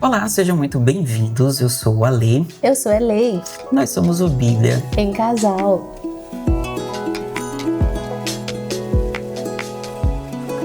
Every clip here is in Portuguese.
Olá, sejam muito bem-vindos. Eu sou a Lê. Eu sou a Elei. Nós somos o Bíblia em Casal.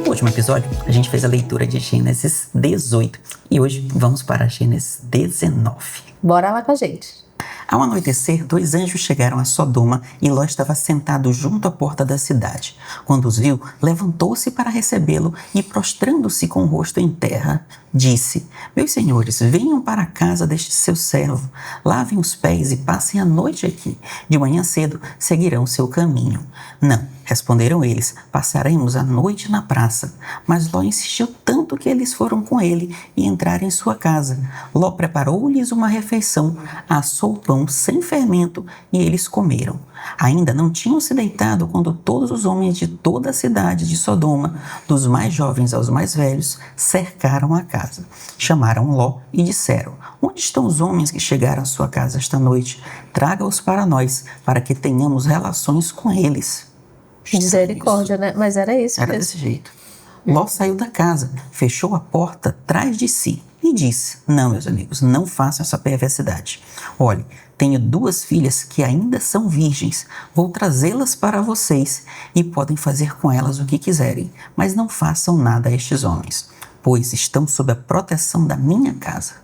No último episódio, a gente fez a leitura de Gênesis 18 e hoje vamos para Gênesis 19. Bora lá com a gente. Ao anoitecer, 2 anjos chegaram a Sodoma e Ló estava sentado junto à porta da cidade. Quando os viu, levantou-se para recebê-lo e, prostrando-se com o rosto em terra, disse: Meus senhores, venham para a casa deste seu servo, lavem os pés e passem a noite aqui. De manhã cedo seguirão seu caminho. Não, responderam eles, passaremos a noite na praça. Mas Ló insistiu tanto que eles foram com ele e entraram em sua casa. Ló preparou-lhes uma refeição, assou o pão sem fermento e eles comeram. Ainda não tinham se deitado quando todos os homens de toda a cidade de Sodoma, dos mais jovens aos mais velhos, cercaram a casa. Chamaram Ló e disseram: Onde estão os homens que chegaram à sua casa esta noite? Traga-os para nós, para que tenhamos relações com eles. Misericórdia, né? Mas era isso Era mesmo. desse jeito. Ló saiu da casa, fechou a porta atrás de si e disse: Não, meus amigos, não façam essa perversidade. Olhe, tenho 2 filhas que ainda são virgens. Vou trazê-las para vocês e podem fazer com elas o que quiserem, mas não façam nada a estes homens, pois estão sob a proteção da minha casa.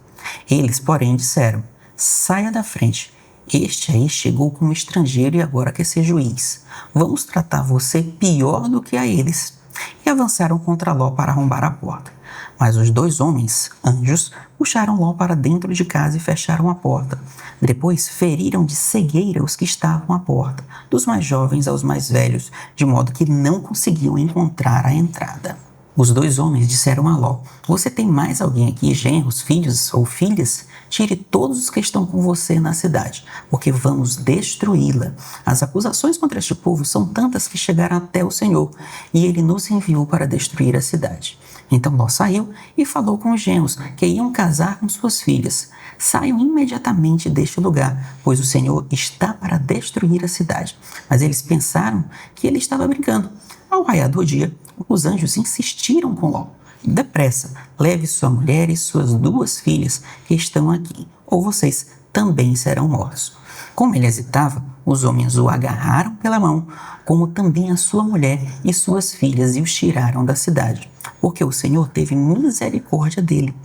Eles, porém, disseram: Saia da frente. Este aí chegou como estrangeiro e agora quer ser juiz. Vamos tratar você pior do que a eles. E avançaram contra Ló para arrombar a porta. Mas os 2 homens, anjos, puxaram Ló para dentro de casa e fecharam a porta. Depois feriram de cegueira os que estavam à porta, dos mais jovens aos mais velhos, de modo que não conseguiam encontrar a entrada. Os 2 homens disseram a Ló: Você tem mais alguém aqui, genros, filhos ou filhas? Tire todos os que estão com você na cidade, porque vamos destruí-la. As acusações contra este povo são tantas que chegaram até o Senhor, e ele nos enviou para destruir a cidade. Então Ló saiu e falou com os genros que iam casar com suas filhas: Saiam imediatamente deste lugar, pois o Senhor está para destruir a cidade. Mas eles pensaram que ele estava brincando. Ao raiar do dia, os anjos insistiram com Ló: Depressa, leve sua mulher e suas 2 filhas que estão aqui, ou vocês também serão mortos. Como ele hesitava, os homens o agarraram pela mão, como também a sua mulher e suas filhas, e os tiraram da cidade, porque o Senhor teve misericórdia dele.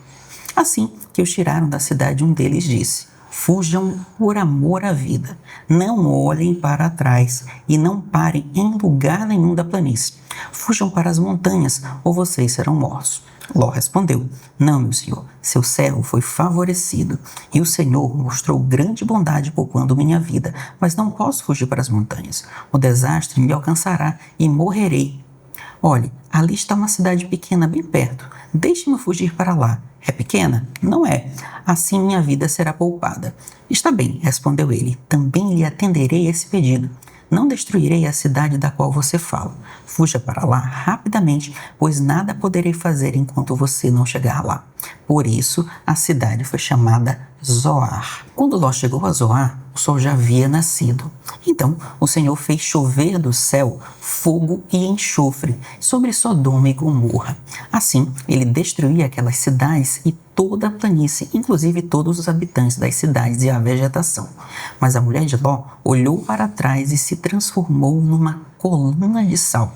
Assim que os tiraram da cidade, um deles disse: Fujam por amor à vida, não olhem para trás e não parem em lugar nenhum da planície. Fujam para as montanhas, ou vocês serão mortos. Ló respondeu: Não, meu senhor, seu servo foi favorecido, e o Senhor mostrou grande bondade poupando minha vida, mas não posso fugir para as montanhas. O desastre me alcançará e morrerei. Olhe, ali está uma cidade pequena bem perto. Deixe-me fugir para lá. É pequena? Não é. Assim minha vida será poupada. Está bem, respondeu ele. Também lhe atenderei esse pedido. Não destruirei a cidade da qual você fala. Fuja para lá rapidamente, pois nada poderei fazer enquanto você não chegar lá. Por isso, a cidade foi chamada Zoar. Quando Ló chegou a Zoar, o sol já havia nascido. Então, o Senhor fez chover do céu fogo e enxofre sobre Sodoma e Gomorra. Assim, ele destruía aquelas cidades e toda a planície, inclusive todos os habitantes das cidades e a vegetação. Mas a mulher de Ló olhou para trás e se transformou numa coluna de sal.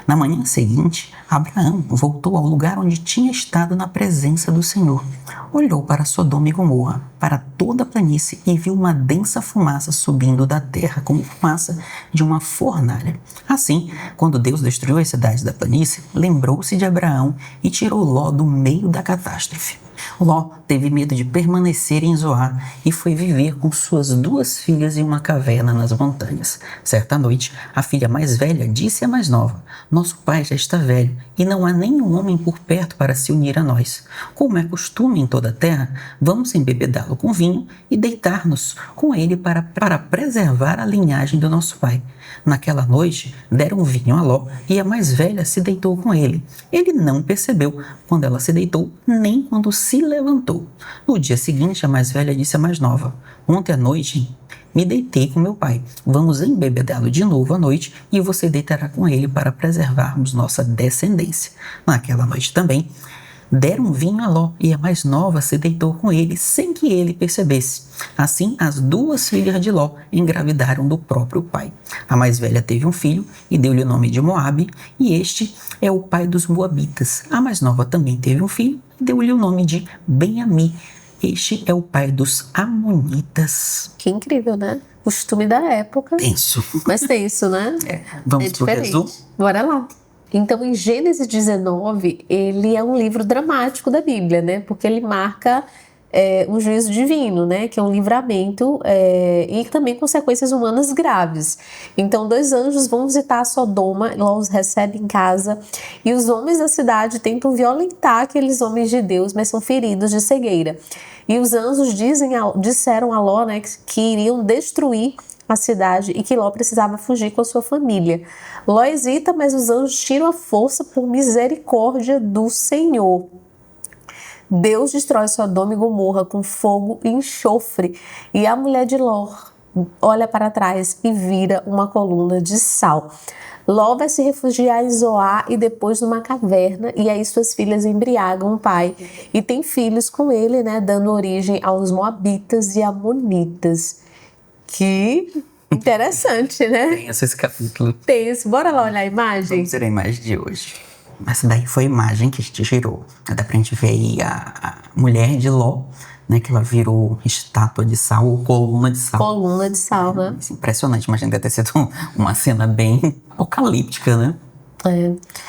Na manhã seguinte, Abraão voltou ao lugar onde tinha estado na presença do Senhor. Olhou para Sodoma e Gomorra, para toda a planície, e viu uma densa fumaça subindo da terra, como fumaça de uma fornalha. Assim, quando Deus destruiu as cidades da planície, lembrou-se de Abraão e tirou Ló do meio da catástrofe. Ló teve medo de permanecer em Zoar e foi viver com suas 2 filhas em uma caverna nas montanhas. Certa noite, a filha mais velha disse à mais nova: Nosso pai já está velho e não há nenhum homem por perto para se unir a nós. Como é costume em toda a terra, vamos embebedá-lo com vinho e deitar-nos com ele para preservar a linhagem do nosso pai. Naquela noite, deram vinho a Ló e a mais velha se deitou com ele. Ele não percebeu quando ela se deitou, nem quando se levantou. No dia seguinte, a mais velha disse à mais nova: Ontem à noite me deitei com meu pai. Vamos embebedá-lo de novo à noite e você deitará com ele para preservarmos nossa descendência. Naquela noite também, Deram vinho a Ló, e a mais nova se deitou com ele, sem que ele percebesse. Assim, as duas filhas de Ló engravidaram do próprio pai. A mais velha teve um filho, e deu-lhe o nome de Moabe, e este é o pai dos moabitas. A mais nova também teve um filho, e deu-lhe o nome de Ben-Ami. Este é o pai dos amonitas. Que incrível, né? Costume da época. Tenso. Mas tenso, né? Vamos pro resumo? Bora lá. Então, em Gênesis 19, ele é um livro dramático da Bíblia, né? Porque ele marca um juízo divino, né? Que é um livramento e também consequências humanas graves. Então, 2 anjos vão visitar Sodoma, Ló os recebe em casa, e os homens da cidade tentam violentar aqueles homens de Deus, mas são feridos de cegueira. E os anjos disseram a Ló, né, que iriam destruir a cidade e que Ló precisava fugir com a sua família. Ló hesita, mas os anjos tiram a força por misericórdia do Senhor. Deus destrói Sodoma e Gomorra com fogo e enxofre, e a mulher de Ló olha para trás e vira uma coluna de sal. Ló vai se refugiar em Zoar e depois numa caverna, e aí suas filhas embriagam o pai e tem filhos com ele, né, dando origem aos moabitas e amonitas. Que interessante, né? Tem esse capítulo. Tem isso. Bora lá olhar a imagem? Vamos ver a imagem de hoje. Essa daí foi a imagem que a gente gerou. Dá pra gente ver aí a mulher de Ló, né? Que ela virou estátua de sal ou coluna de sal. Coluna de sal, né? Impressionante, imagina, deve ter sido uma cena bem apocalíptica, né?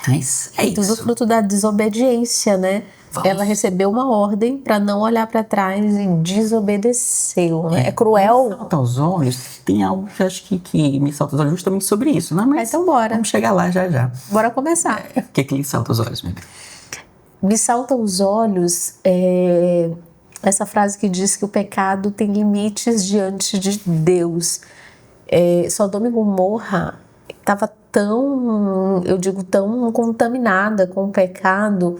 Mas é Tudo isso. fruto da desobediência, né? Ela recebeu uma ordem para não olhar para trás e desobedeceu, né? É cruel. Salta aos olhos, tem algo que eu acho que me salta aos olhos justamente sobre isso, né? Mas Então bora. vamos chegar lá já já. Bora começar. O que lhe salta aos olhos, meu bem? Me salta aos olhos essa frase que diz que o pecado tem limites diante de Deus. Sodoma e Gomorra estava tão contaminada com o pecado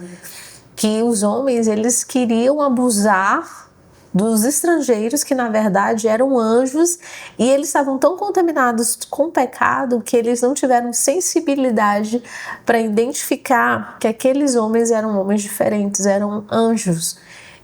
que os homens, eles queriam abusar dos estrangeiros, que na verdade eram anjos, e eles estavam tão contaminados com o pecado que eles não tiveram sensibilidade para identificar que aqueles homens eram homens diferentes, eram anjos.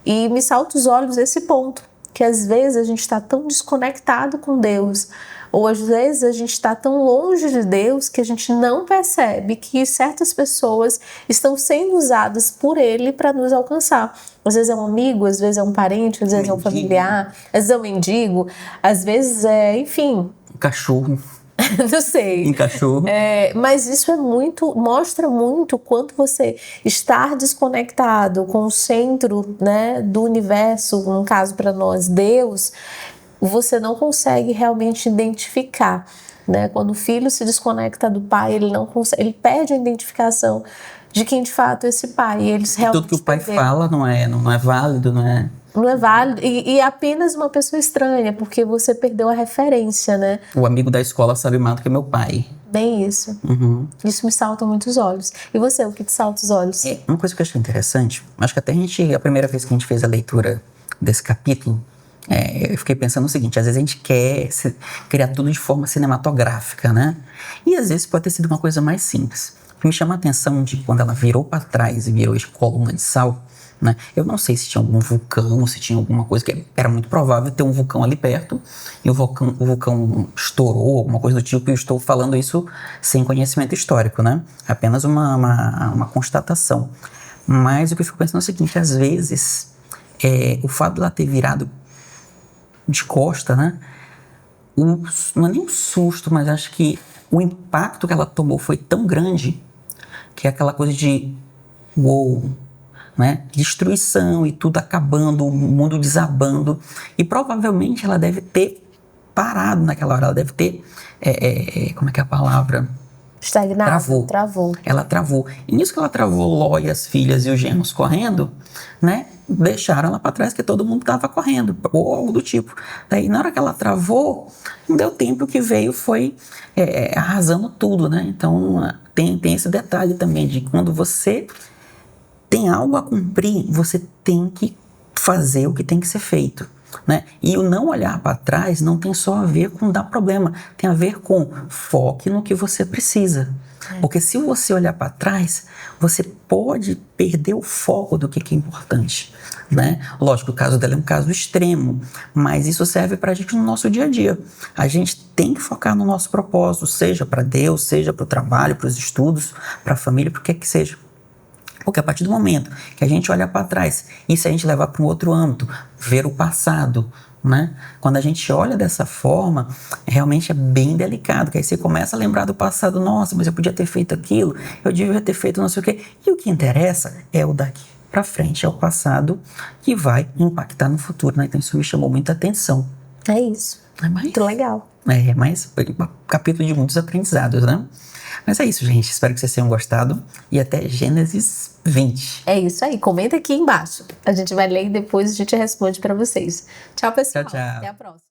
E me salta os olhos esse ponto, que às vezes a gente está tão desconectado com Deus, ou às vezes a gente está tão longe de Deus que a gente não percebe que certas pessoas estão sendo usadas por Ele para nos alcançar. Às vezes é um amigo, às vezes é um parente, às vezes é um familiar, às vezes é um mendigo, às vezes enfim. Um cachorro. Não sei. Um cachorro. Mas isso mostra muito quanto você estar desconectado com o centro, né, do universo, no caso para nós, Deus, você não consegue realmente identificar, né? Quando o filho se desconecta do pai, ele não consegue, ele perde a identificação de quem de fato é esse pai. E eles realmente tudo que o pai fala não é válido, não é? Não é válido, e é apenas uma pessoa estranha, porque você perdeu a referência, né? O amigo da escola sabe mais do que meu pai. Bem isso. Isso me salta muitos olhos. E você, o que te salta os olhos? Uma coisa que eu achei interessante, acho que até a primeira vez que a gente fez a leitura desse capítulo, eu fiquei pensando o seguinte: às vezes a gente quer criar tudo de forma cinematográfica, né? E às vezes pode ter sido uma coisa mais simples. O que me chama a atenção de quando ela virou para trás e virou coluna de sal, né? Eu não sei se tinha algum vulcão, se tinha alguma coisa, que era muito provável ter um vulcão ali perto, e o vulcão estourou, alguma coisa do tipo, e eu estou falando isso sem conhecimento histórico, né? Apenas uma constatação. Mas o que eu fico pensando é o seguinte: às vezes, o fato de ela ter virado de costa, né? Não é nem um susto, mas acho que o impacto que ela tomou foi tão grande que é aquela coisa de uou, né? Destruição e tudo acabando, o mundo desabando. E provavelmente ela deve ter parado naquela hora, ela deve ter, como é que é a palavra? Estagnado. Travou. Ela travou. E nisso que ela travou, Ló e as filhas e os genros correndo, né? Deixaram ela para trás, que todo mundo estava correndo, ou algo do tipo. Daí, na hora que ela travou, não deu tempo, o que veio foi arrasando tudo, né? Então, tem esse detalhe também de quando você tem algo a cumprir, você tem que fazer o que tem que ser feito, né? E o não olhar para trás não tem só a ver com dar problema, tem a ver com foque no que você precisa. Porque se você olhar para trás, você pode perder o foco do que é importante, né? Lógico, o caso dela é um caso extremo, mas isso serve para a gente no nosso dia a dia. A gente tem que focar no nosso propósito, seja para Deus, seja para o trabalho, para os estudos, para a família, para o que é que seja. Porque a partir do momento que a gente olha para trás, e se a gente levar para um outro âmbito, ver o passado, né? Quando a gente olha dessa forma, realmente é bem delicado, que aí você começa a lembrar do passado, nossa, mas eu podia ter feito aquilo, eu devia ter feito não sei o quê. E o que interessa é o daqui para frente, é o passado que vai impactar no futuro, né? Então isso me chamou muita atenção. É isso. Muito legal. Mas foi um capítulo de muitos aprendizados, né? Mas é isso, gente. Espero que vocês tenham gostado. E até Gênesis 20. É isso aí. Comenta aqui embaixo. A gente vai ler e depois a gente responde para vocês. Tchau, pessoal. Tchau, tchau. Até a próxima.